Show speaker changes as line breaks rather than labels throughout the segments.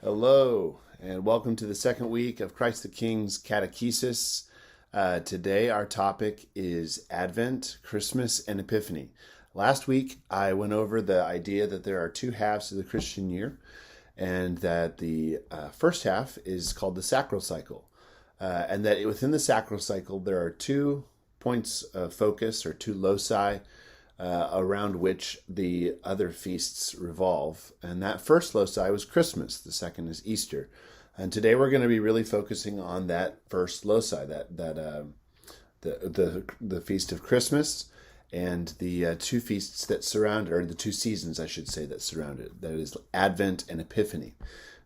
Hello, and welcome to the second week of Christ the King's Catechesis. Today, our topic is Advent, Christmas, and Epiphany. Last week, I went over the idea that there are two halves of the Christian year, and that the first half is called the sacral cycle, and that within the sacral cycle, there are 2 points of focus or 2 loci around which the other feasts revolve. And that first loci was Christmas. The second is Easter. And today we're going to be really focusing on that first loci, the feast of Christmas and the 2 feasts that surround it, or the 2 seasons, I should say, that surround it. That is Advent and Epiphany.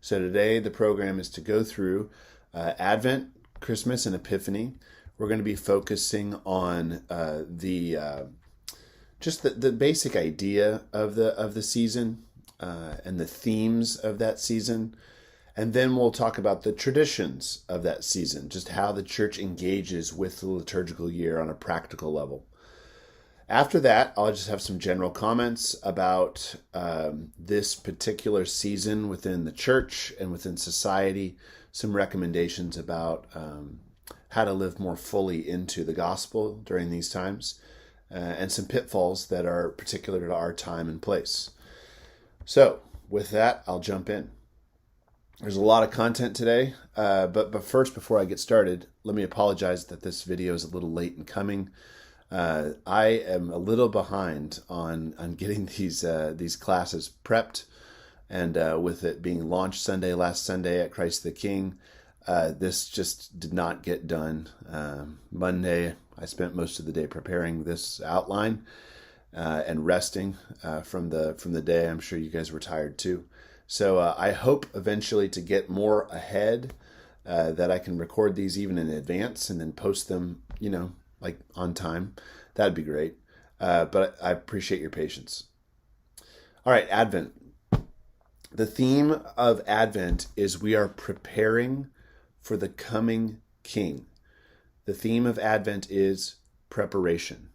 So today the program is to go through Advent, Christmas, and Epiphany. We're going to be focusing on just the basic idea of the season and the themes of that season. And then we'll talk about the traditions of that season, just how the church engages with the liturgical year on a practical level. After that, I'll just have some general comments about this particular season within the church and within society, some recommendations about how to live more fully into the gospel during these times, and some pitfalls that are particular to our time and place. So, with that, I'll jump in. There's a lot of content today, but first, before I get started, let me apologize that this video is a little late in coming. I am a little behind on getting these classes prepped, and with it being launched last Sunday at Christ the King, this just did not get done. Monday, I spent most of the day preparing this outline and resting from the day. I'm sure you guys were tired too. So I hope eventually to get more ahead, that I can record these even in advance and then post them, like on time. That'd be great. But I appreciate your patience. All right, Advent. The theme of Advent is we are preparing for the coming King. The theme of Advent is preparation.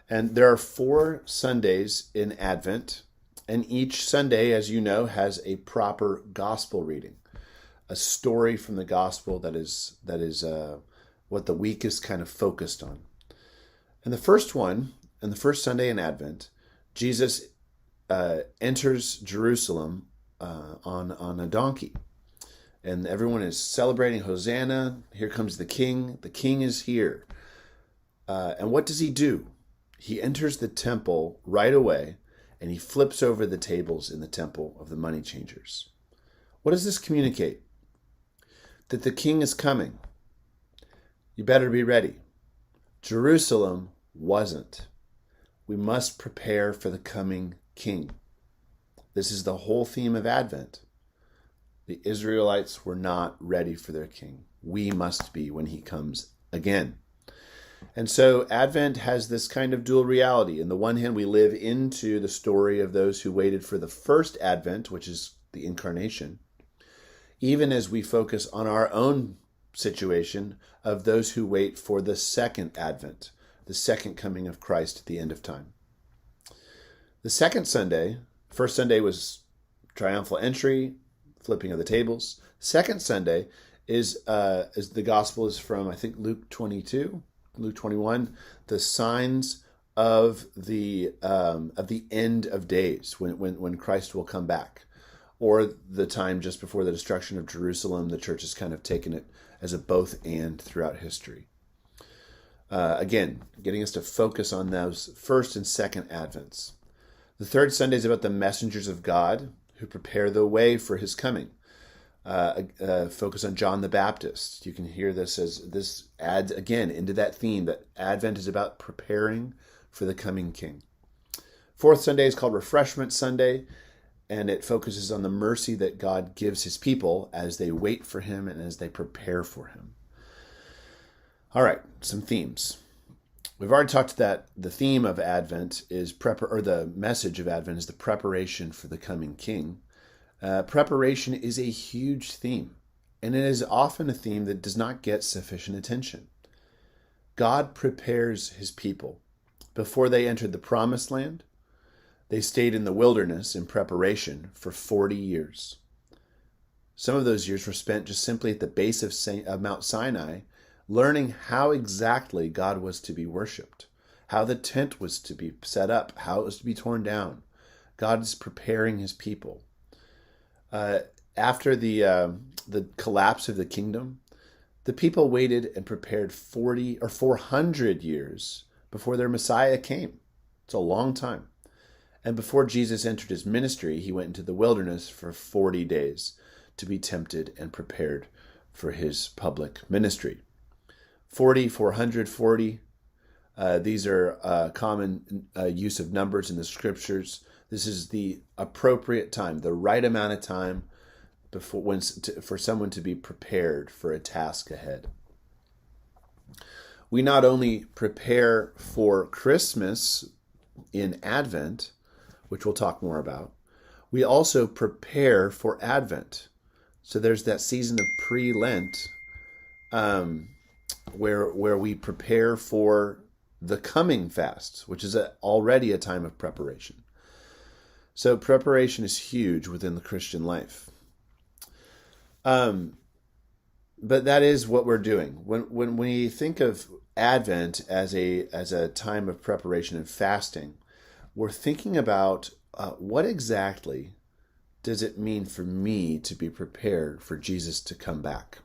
And there are 4 Sundays in Advent, and each Sunday, as you know, has a proper gospel reading, a story from the gospel that is what the week is kind of focused on. And the first one, and the first Sunday in Advent, Jesus enters Jerusalem on a donkey. And everyone is celebrating, Hosanna, here comes the King is here. And what does he do? He enters the temple right away, and he flips over the tables in the temple of the money changers. What does this communicate? That the King is coming. You better be ready. Jerusalem wasn't. We must prepare for the coming King. This is the whole theme of Advent. The Israelites were not ready for their King. We must be when he comes again. And so Advent has this kind of dual reality. On the one hand, we live into the story of those who waited for the first Advent, which is the incarnation, even as we focus on our own situation of those who wait for the second Advent, the second coming of Christ at the end of time. The second Sunday, first Sunday was triumphal entry, flipping of the tables. Second Sunday is the gospel is from, I think, Luke 22, Luke 21, the signs of the end of days, when Christ will come back, or the time just before the destruction of Jerusalem. The church has kind of taken it as a both and throughout history. Again, getting us to focus on those first and second Advents. The third Sunday is about the messengers of God who prepare the way for his coming. Focus on John the Baptist. You can hear this as this adds again into that theme that Advent is about preparing for the coming King. Fourth Sunday is called Refreshment Sunday, and it focuses on the mercy that God gives his people as they wait for him and as they prepare for him. All right, some themes. We've already talked that the theme of Advent is the message of Advent is the preparation for the coming King. Preparation is a huge theme, and it is often a theme that does not get sufficient attention. God prepares his people. Before they entered the promised land, they stayed in the wilderness in preparation for 40 years. Some of those years were spent just simply at the base of Mount Sinai, learning how exactly God was to be worshipped, how the tent was to be set up, how it was to be torn down. God is preparing his people. After the collapse of the kingdom, the people waited and prepared 40 or 400 years before their Messiah came. It's a long time. And before Jesus entered his ministry, he went into the wilderness for 40 days to be tempted and prepared for his public ministry. 40, 440, these are common use of numbers in the scriptures. This is the appropriate time, the right amount of time for someone to be prepared for a task ahead. We not only prepare for Christmas in Advent, which we'll talk more about, we also prepare for Advent. So there's that season of pre-Lent where we prepare for the coming fast, which is already a time of preparation. So preparation is huge within the Christian life. But that is what we're doing. When we think of Advent as a time of preparation and fasting, we're thinking about what exactly does it mean for me to be prepared for Jesus to come back?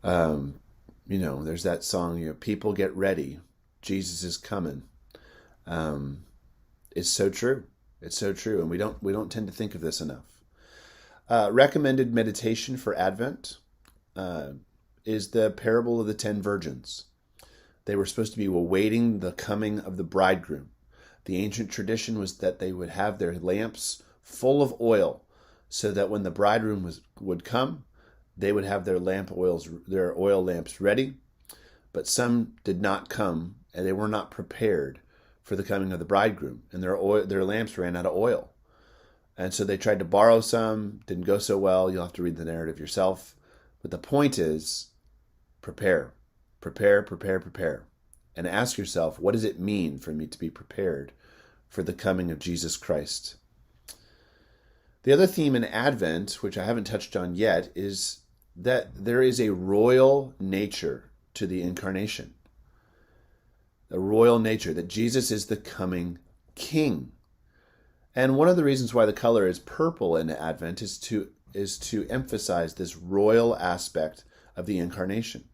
There's that song, people get ready, Jesus is coming. It's so true. It's so true, and we don't tend to think of this enough. Recommended meditation for Advent is the parable of the 10 virgins. They were supposed to be awaiting the coming of the bridegroom. The ancient tradition was that they would have their lamps full of oil so that when the bridegroom would come, they would have their oil lamps ready. But some did not come, and they were not prepared for the coming of the bridegroom, and their lamps ran out of oil. And so they tried to borrow some, didn't go so well. You'll have to read the narrative yourself. But the point is, prepare, and ask yourself, what does it mean for me to be prepared for the coming of Jesus Christ? The other theme in Advent, which I haven't touched on yet, is that there is a royal nature to the incarnation. A royal nature, that Jesus is the coming King. And one of the reasons why the color is purple in Advent is to emphasize this royal aspect of the incarnation.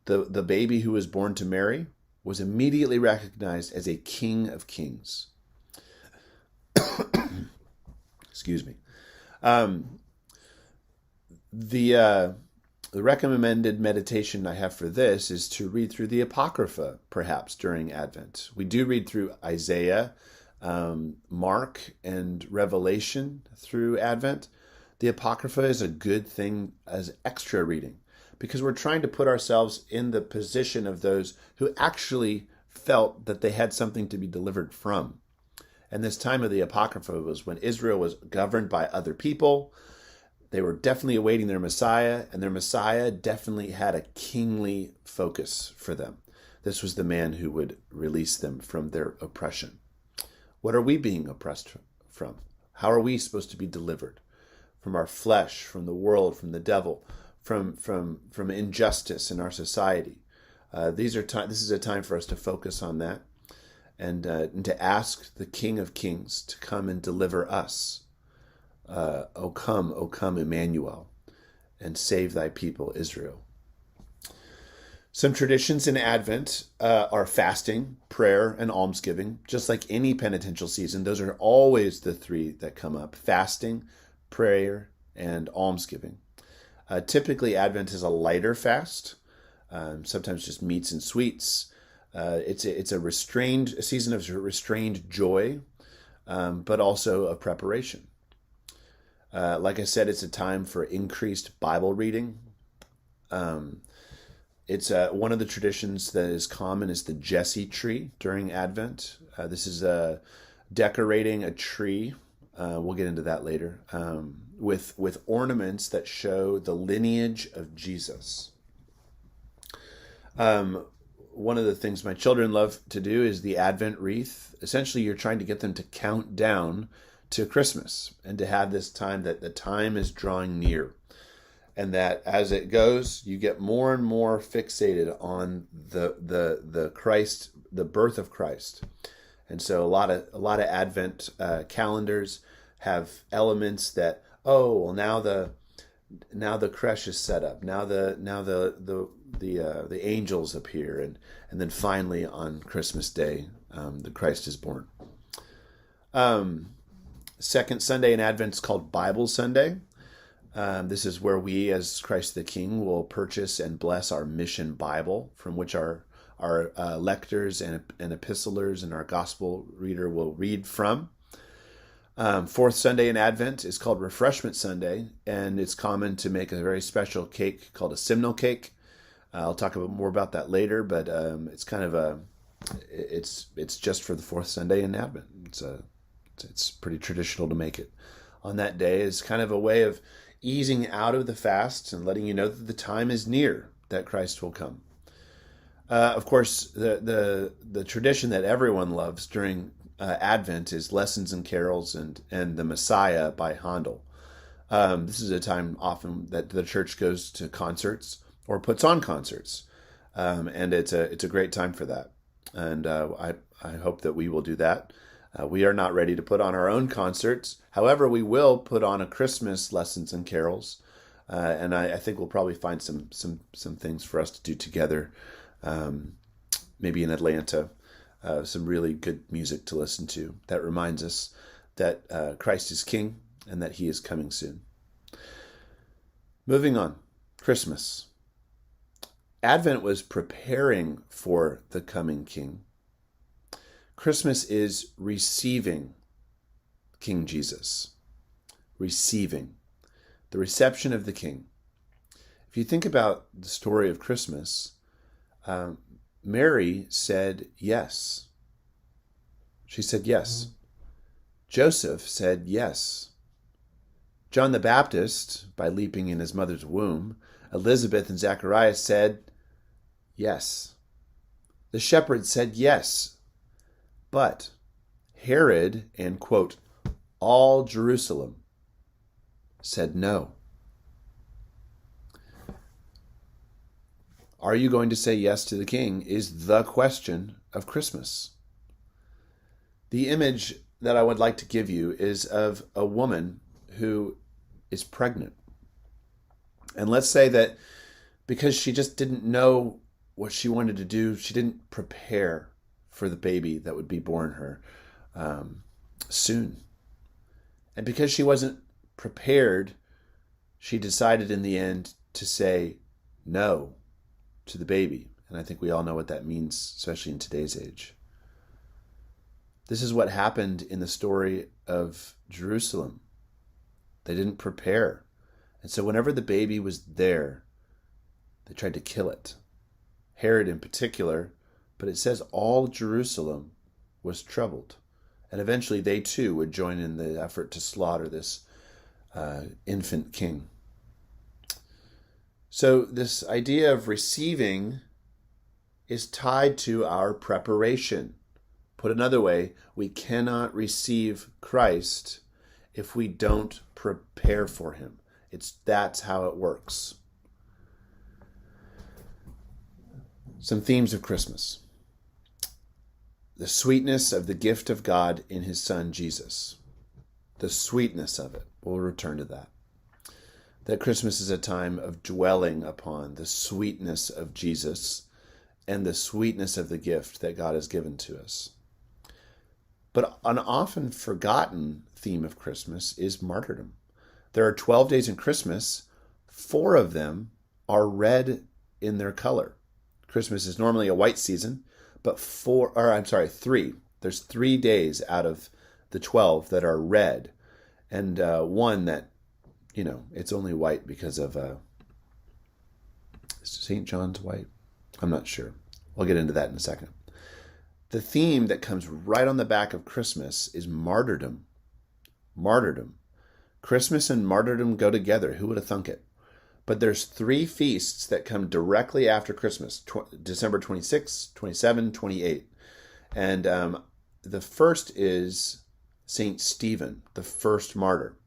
The baby who was born to Mary was immediately recognized as a King of Kings. Excuse me. The recommended meditation I have for this is to read through the Apocrypha, perhaps, during Advent. We do read through Isaiah, Mark, and Revelation through Advent. The Apocrypha is a good thing as extra reading, because we're trying to put ourselves in the position of those who actually felt that they had something to be delivered from. And this time of the Apocrypha was when Israel was governed by other people. They were definitely awaiting their Messiah, and their Messiah definitely had a kingly focus for them. This was the man who would release them from their oppression. What are we being oppressed from? How are we supposed to be delivered? From our flesh, from the world, from the devil, from injustice in our society. This is a time for us to focus on that and to ask the King of Kings to come and deliver us. O come, Emmanuel, and save thy people, Israel. Some traditions in Advent are fasting, prayer, and almsgiving. Just like any penitential season, those are always the three that come up: fasting, prayer, and almsgiving. Typically, Advent is a lighter fast, sometimes just meats and sweets. It's a season of restrained joy, but also of preparation. Like I said, it's a time for increased Bible reading. It's one of the traditions that is common is the Jesse tree during Advent. This is decorating a tree. We'll get into that later. With ornaments that show the lineage of Jesus. One of the things my children love to do is the Advent wreath. Essentially, you're trying to get them to count down to Christmas, and to have this time that the time is drawing near, and that as it goes, you get more and more fixated on the Christ, the birth of Christ. And so a lot of Advent calendars have elements that, oh, well, now the creche is set up. Now the angels appear, and then finally on Christmas Day, the Christ is born. Second Sunday in Advent is called Bible Sunday. This is where we, as Christ the King, will purchase and bless our mission Bible, from which our lectors and epistolers and our gospel reader will read from. Fourth Sunday in Advent is called Refreshment Sunday, and it's common to make a very special cake called a simnel cake. I'll talk more about that later, but it's kind of it's just for the fourth Sunday in Advent. It's pretty traditional to make it on that day. Is kind of a way of easing out of the fast and letting you know that the time is near that Christ will come. Of course, the tradition that everyone loves during Advent is Lessons and Carols and the Messiah by Handel. This is a time often that the church goes to concerts or puts on concerts, and it's a great time for that. And I hope that we will do that. We are not ready to put on our own concerts. However, we will put on a Christmas Lessons and Carols, and I think we'll probably find some things for us to do together. Maybe in Atlanta, some really good music to listen to that reminds us that Christ is King and that he is coming soon. Moving on, Christmas. Advent was preparing for the coming King. Christmas is receiving King Jesus. Receiving. The reception of the King. If you think about the story of Christmas, Mary said yes. She said yes. Joseph said yes. John the Baptist, by leaping in his mother's womb, Elizabeth and Zacharias said yes. The shepherds said yes. But Herod and, quote, all Jerusalem said no. Are you going to say yes to the King is the question of Christmas. The image that I would like to give you is of a woman who is pregnant. And let's say that because she just didn't know what she wanted to do, she didn't prepare for the baby that would be born her soon. And because she wasn't prepared, she decided in the end to say no to the baby. And I think we all know what that means, especially in today's age. This is what happened in the story of Jerusalem. They didn't prepare. And so whenever the baby was there, they tried to kill it. Herod in particular, but it says all Jerusalem was troubled. And eventually they too would join in the effort to slaughter this infant king. So this idea of receiving is tied to our preparation. Put another way, we cannot receive Christ if we don't prepare for him. That's how it works. Some themes of Christmas. The sweetness of the gift of God in his Son, Jesus. The sweetness of it. We'll return to that. That Christmas is a time of dwelling upon the sweetness of Jesus and the sweetness of the gift that God has given to us. But an often forgotten theme of Christmas is martyrdom. There are 12 days in Christmas. 4 of them are red in their color. Christmas is normally a white season, but 3. There's 3 days out of the 12 that are red, and one that, it's only white because of St. John's white. I'm not sure. We'll get into that in a second. The theme that comes right on the back of Christmas is martyrdom. Martyrdom. Christmas and martyrdom go together. Who would have thunk it? But there's 3 feasts that come directly after Christmas, December 26, 27, 28. And the first is Saint Stephen, the first martyr.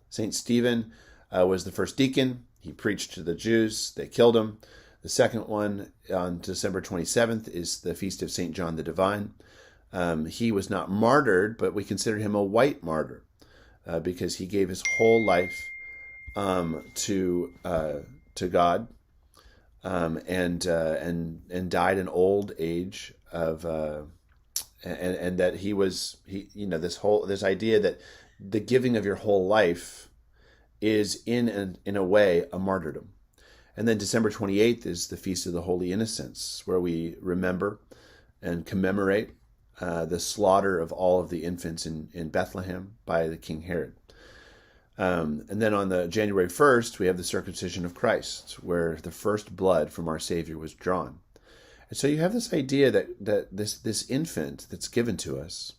Saint Stephen was the first deacon. He preached to the Jews. They killed him. The second one on December 27th is the feast of Saint John the Divine. He was not martyred, but we consider him a white martyr because he gave his whole life to God and died in old age of and that this idea that the giving of your whole life is in a way a martyrdom. And then December 28th is the Feast of the Holy Innocents, where we remember and commemorate the slaughter of all of the infants in Bethlehem by the King Herod. And then on the January 1st, we have the circumcision of Christ, where the first blood from our Savior was drawn. And so you have this idea that this infant that's given to us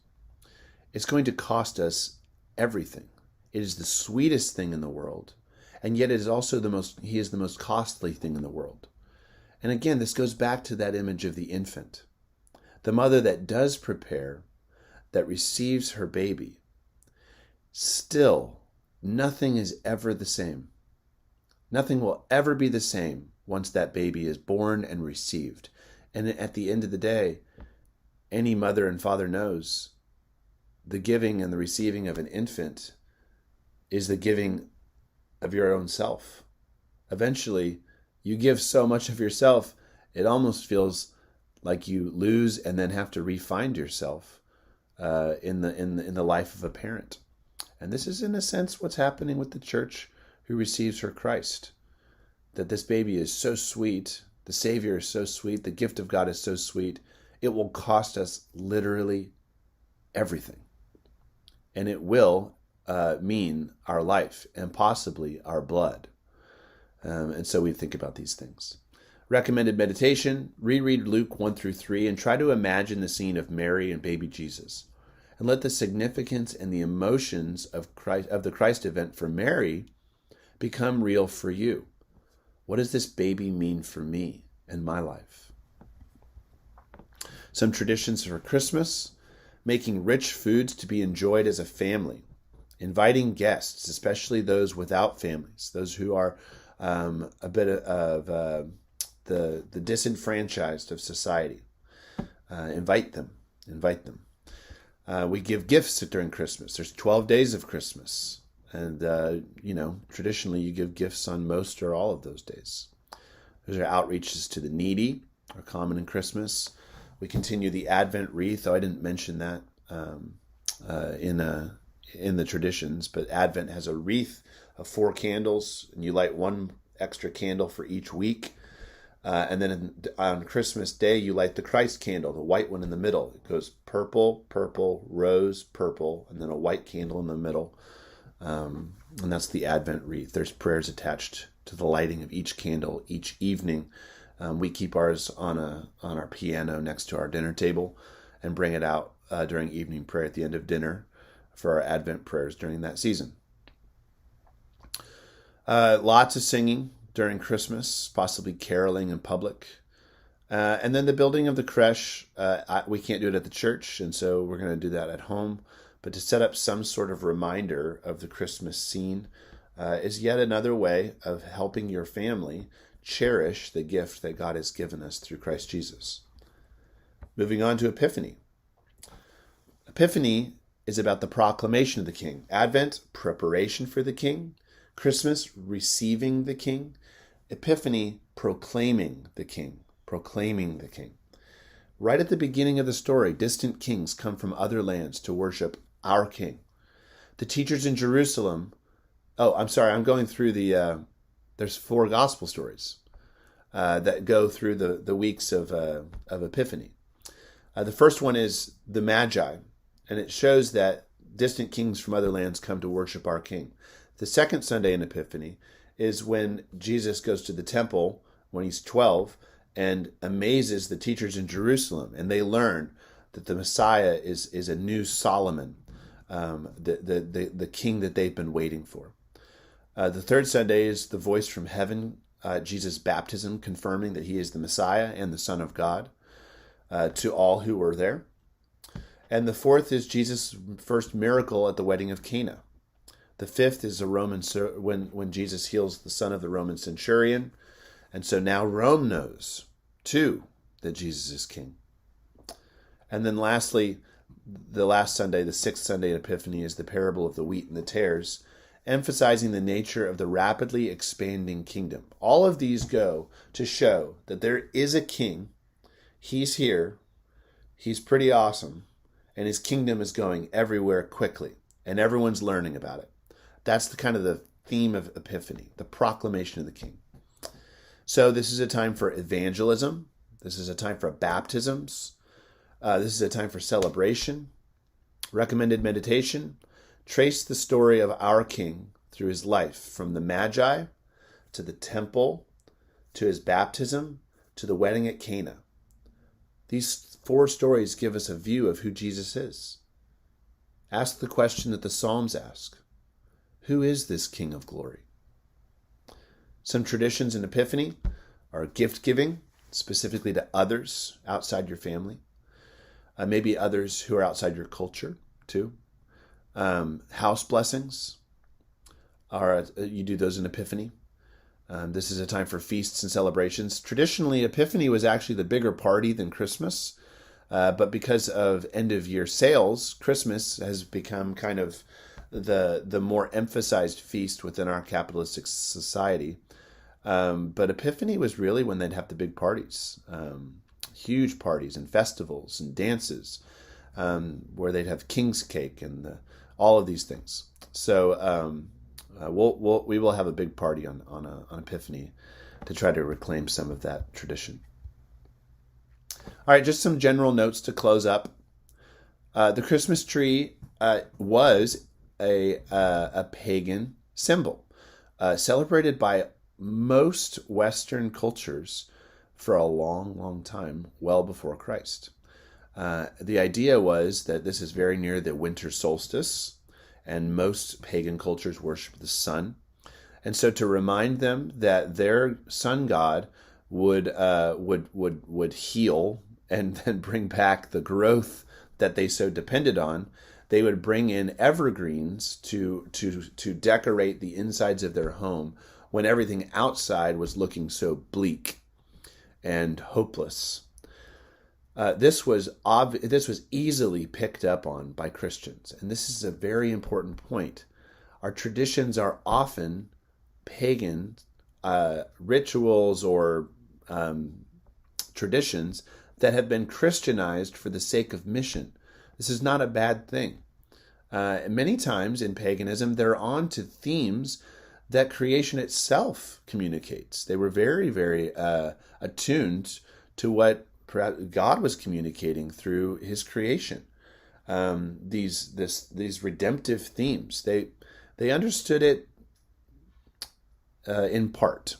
is going to cost us everything. It is the sweetest thing in the world, and yet it is also he is the most costly thing in the world. And again, this goes back to that image of the infant. The mother that does prepare, that receives her baby, still, nothing is ever the same. Nothing will ever be the same once that baby is born and received. And at the end of the day, any mother and father knows the giving and the receiving of an infant is the giving of your own self. Eventually, you give so much of yourself, it almost feels like you lose and then have to re-find yourself in the life of a parent. And this is, in a sense, what's happening with the church who receives her Christ. That this baby is so sweet, the Savior is so sweet, the gift of God is so sweet, it will cost us literally everything. And it will mean our life and possibly our blood. And so we think about these things. Recommended meditation, reread Luke 1-3 and try to imagine the scene of Mary and baby Jesus. And let the significance and the emotions of the Christ event for Mary become real for you. What does this baby mean for me and my life? Some traditions for Christmas: making rich foods to be enjoyed as a family, inviting guests, especially those without families, those who are a bit of the disenfranchised of society. Invite them. We give gifts during Christmas. There's 12 days of Christmas. And, traditionally you give gifts on most or all of those days. Those are outreaches to the needy, are common in Christmas. We continue the Advent wreath, though I didn't mention that in the traditions, but Advent has a wreath of 4 candles, and you light 1 extra candle for each week. And then on Christmas Day, you light the Christ candle, the white one in the middle. It goes purple, purple, rose, purple, and then a white candle in the middle. And that's the Advent wreath. There's prayers attached to the lighting of each candle each evening. We keep ours on our piano next to our dinner table and bring it out during evening prayer at the end of dinner for our Advent prayers during that season. Lots of singing during Christmas, possibly caroling in public. And then the building of the creche, we can't do it at the church, and so we're going to do that at home. But to set up some sort of reminder of the Christmas scene is yet another way of helping your family cherish the gift that God has given us through Christ Jesus. Moving on to Epiphany. Epiphany is about the proclamation of the King. Advent, preparation for the King. Christmas, receiving the King. Epiphany, proclaiming the King. Proclaiming the King. Right at the beginning of the story, distant kings come from other lands to worship our King. The teachers in Jerusalem... I'm going through there's 4 gospel stories that go through the weeks of Epiphany. The first one is the Magi, and it shows that distant kings from other lands come to worship our King. The second Sunday in Epiphany is when Jesus goes to the temple when he's 12 and amazes the teachers in Jerusalem, and they learn that the Messiah is a new Solomon, the king that they've been waiting for. The third Sunday is the voice from heaven, Jesus' baptism, confirming that he is the Messiah and the Son of God to all who were there. And the fourth is Jesus' first miracle at the wedding of Cana. The fifth is when Jesus heals the son of the Roman centurion. And so now Rome knows, too, that Jesus is king. And then lastly, the last Sunday, the sixth Sunday at Epiphany, is the parable of the wheat and the tares, emphasizing the nature of the rapidly expanding kingdom. All of these go to show that there is a king. He's here. He's pretty awesome. And his kingdom is going everywhere quickly. And everyone's learning about it. That's the kind of the theme of Epiphany, the proclamation of the king. So this is a time for evangelism. This is a time for baptisms. This is a time for celebration. Recommended meditation. Trace the story of our king through his life, from the Magi to the temple, to his baptism, to the wedding at Cana. These 4 stories give us a view of who Jesus is. Ask the question that the Psalms ask. Who is this King of glory? Some traditions in Epiphany are gift giving, specifically to others outside your family. Maybe others who are outside your culture, too. House blessings, you do those in Epiphany. This is a time for feasts and celebrations. Traditionally, Epiphany was actually the bigger party than Christmas. But because of end-of-year sales, Christmas has become kind of the more emphasized feast within our capitalistic society. But Epiphany was really when they'd have the big parties, huge parties and festivals and dances, where they'd have king's cake and all of these things. So we will have a big party on Epiphany to try to reclaim some of that tradition. All right, just some general notes to close up. The Christmas tree was a pagan symbol, celebrated by most Western cultures for a long, long time, well before Christ. The idea was that this is very near the winter solstice, and most pagan cultures worship the sun. And so to remind them that their sun god would heal and then bring back the growth that they so depended on, they would bring in evergreens to decorate the insides of their home when everything outside was looking so bleak and hopeless. This was easily picked up on by Christians, and this is a very important point. Our traditions are often pagan rituals or traditions that have been Christianized for the sake of mission. This is not a bad thing. Many times in paganism, they're on to themes that creation itself communicates. They were very, very attuned to what God was communicating through his creation. These redemptive themes, they understood it in part.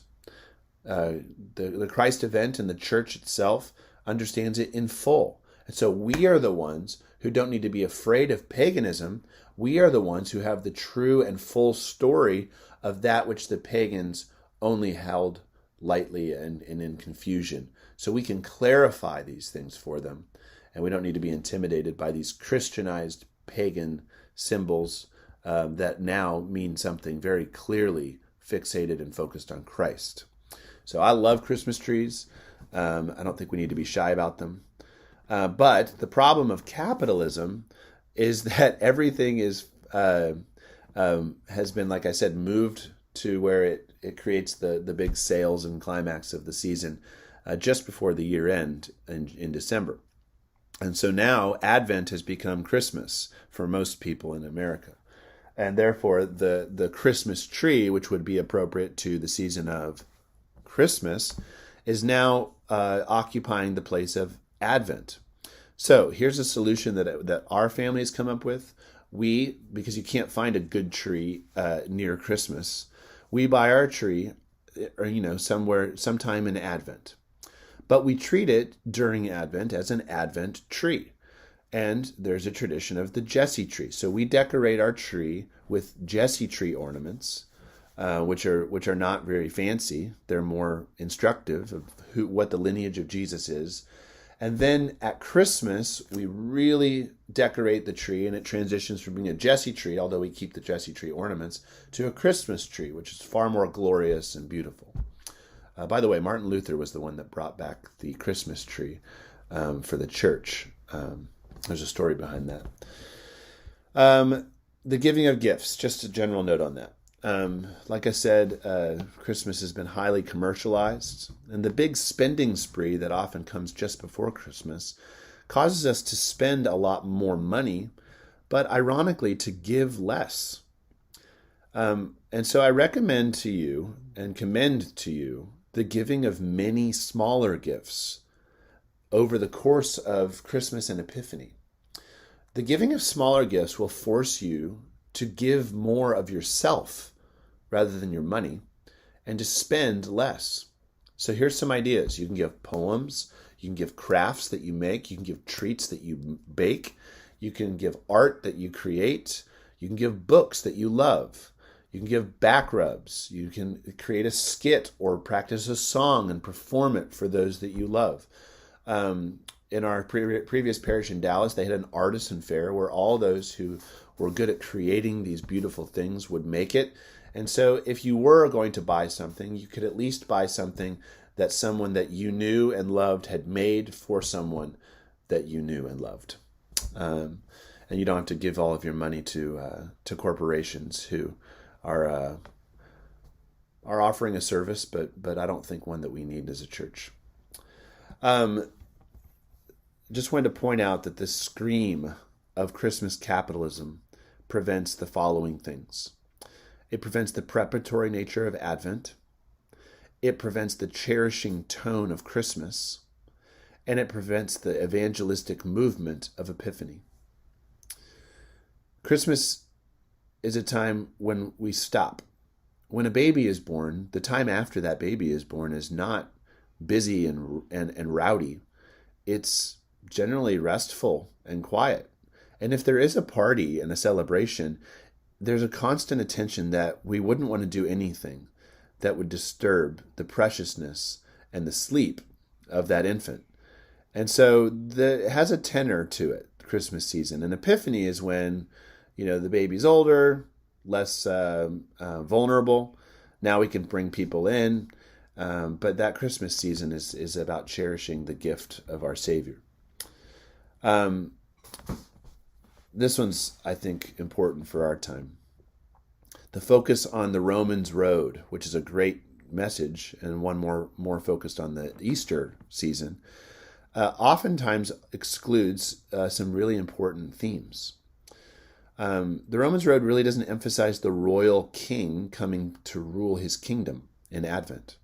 The Christ event and the church itself understands it in full. And so we are the ones who don't need to be afraid of paganism. We are the ones who have the true and full story of that which the pagans only held lightly and in confusion. So we can clarify these things for them, and we don't need to be intimidated by these Christianized pagan symbols that now mean something very clearly fixated and focused on Christ. So I love Christmas trees. I don't think we need to be shy about them. But the problem of capitalism is that everything has been, like I said, moved to where it creates the big sales and climax of the season just before the year end in December. And so now Advent has become Christmas for most people in America. And therefore the Christmas tree, which would be appropriate to the season of Christmas, is now occupying the place of Advent. So here's a solution that our family has come up with. Because you can't find a good tree near Christmas, we buy our tree, sometime in Advent. But we treat it during Advent as an Advent tree. And there's a tradition of the Jesse tree. So we decorate our tree with Jesse tree ornaments, which are not very fancy. They're more instructive of what the lineage of Jesus is. And then at Christmas, we really decorate the tree, and it transitions from being a Jesse tree, although we keep the Jesse tree ornaments, to a Christmas tree, which is far more glorious and beautiful. By the way, Martin Luther was the one that brought back the Christmas tree for the church. There's a story behind that. The giving of gifts, just a general note on that. Like I said, Christmas has been highly commercialized, and the big spending spree that often comes just before Christmas causes us to spend a lot more money, but ironically to give less. And so I recommend to you and commend to you the giving of many smaller gifts over the course of Christmas and Epiphany. The giving of smaller gifts will force you to give more of yourself rather than your money and to spend less. So here's some ideas. You can give poems, you can give crafts that you make, you can give treats that you bake, you can give art that you create, you can give books that you love. You can give back rubs. You can create a skit or practice a song and perform it for those that you love. In our previous parish in Dallas, they had an artisan fair where all those who were good at creating these beautiful things would make it. And so if you were going to buy something, you could at least buy something that someone that you knew and loved had made for someone that you knew and loved. And you don't have to give all of your money to corporations who are offering a service, but I don't think one that we need as a church. Just wanted to point out that the scream of Christmas capitalism prevents the following things. It prevents the preparatory nature of Advent. It prevents the cherishing tone of Christmas. And it prevents the evangelistic movement of Epiphany. Christmas is a time when we stop. When a baby is born, the time after that baby is born is not busy and rowdy. It's generally restful and quiet. And if there is a party and a celebration, there's a constant attention that we wouldn't want to do anything that would disturb the preciousness and the sleep of that infant. And so it has a tenor to it, Christmas season. And Epiphany is when the baby's older, less vulnerable. Now we can bring people in. But that Christmas season is about cherishing the gift of our Savior. This one's, I think, important for our time. The focus on the Romans road, which is a great message, and one more focused on the Easter season, oftentimes excludes some really important themes. The Romans road really doesn't emphasize the royal king coming to rule his kingdom in Advent.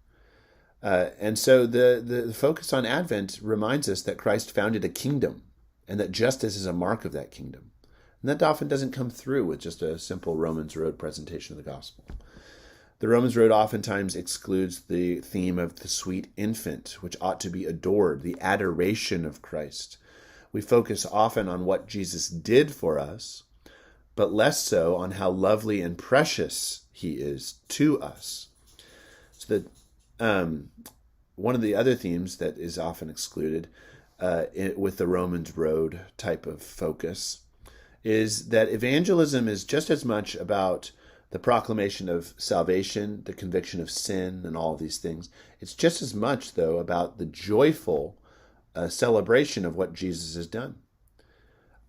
And so the focus on Advent reminds us that Christ founded a kingdom and that justice is a mark of that kingdom. And that often doesn't come through with just a simple Romans road presentation of the gospel. The Romans road oftentimes excludes the theme of the sweet infant, which ought to be adored, the adoration of Christ. We focus often on what Jesus did for us, but less so on how lovely and precious he is to us. So that one of the other themes that is often excluded with the Romans road type of focus is that evangelism is just as much about the proclamation of salvation, the conviction of sin, and all of these things. It's just as much, though, about the joyful celebration of what Jesus has done,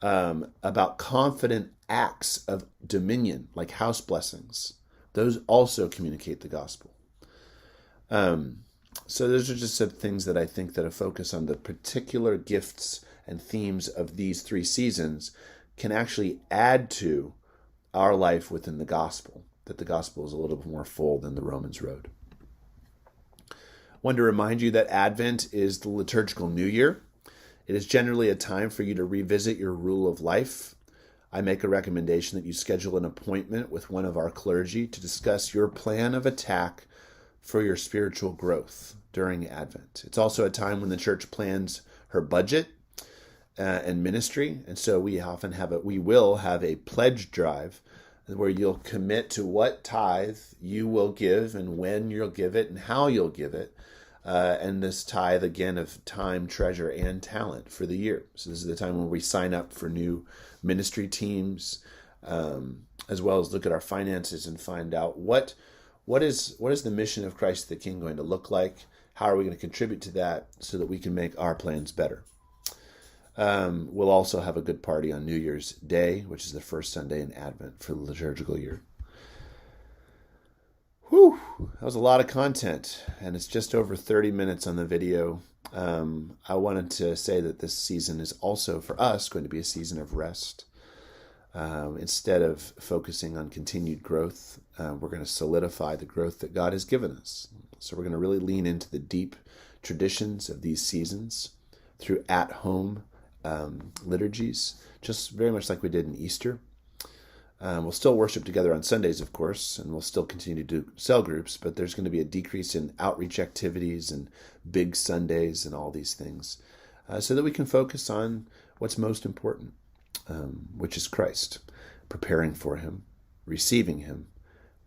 about confident acts of dominion, like house blessings. Those also communicate the gospel. So those are just some things that I think that a focus on the particular gifts and themes of these three seasons can actually add to our life within the gospel, that the gospel is a little bit more full than the Romans road. I want to remind you that Advent is the liturgical new year. It is generally a time for you to revisit your rule of life. I make a recommendation that you schedule an appointment with one of our clergy to discuss your plan of attack for your spiritual growth during Advent. It's also a time when the church plans her budget and ministry, and so we will have a pledge drive where you'll commit to what tithe you will give and when you'll give it and how you'll give it and this tithe again of time, treasure, and talent for the year. So this is the time when we sign up for new ministry teams, as well as look at our finances and find out what is the mission of Christ the King going to look like? How are we going to contribute to that so that we can make our plans better? We'll also have a good party on New Year's Day, which is the first Sunday in Advent for the liturgical year. Whew, that was a lot of content, and it's just over 30 minutes on the video. I wanted to say that this season is also, for us, going to be a season of rest. Instead of focusing on continued growth, we're going to solidify the growth that God has given us. So we're going to really lean into the deep traditions of these seasons through at-home liturgies, just very much like we did in Easter. We'll still worship together on Sundays, of course, and we'll still continue to do cell groups, but there's going to be a decrease in outreach activities and big Sundays and all these things, so that we can focus on what's most important, which is Christ, preparing for him, receiving him,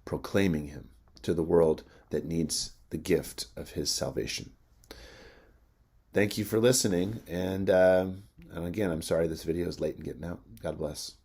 proclaiming him to the world that needs the gift of his salvation. Thank you for listening, and again, I'm sorry this video is late in getting out. God bless.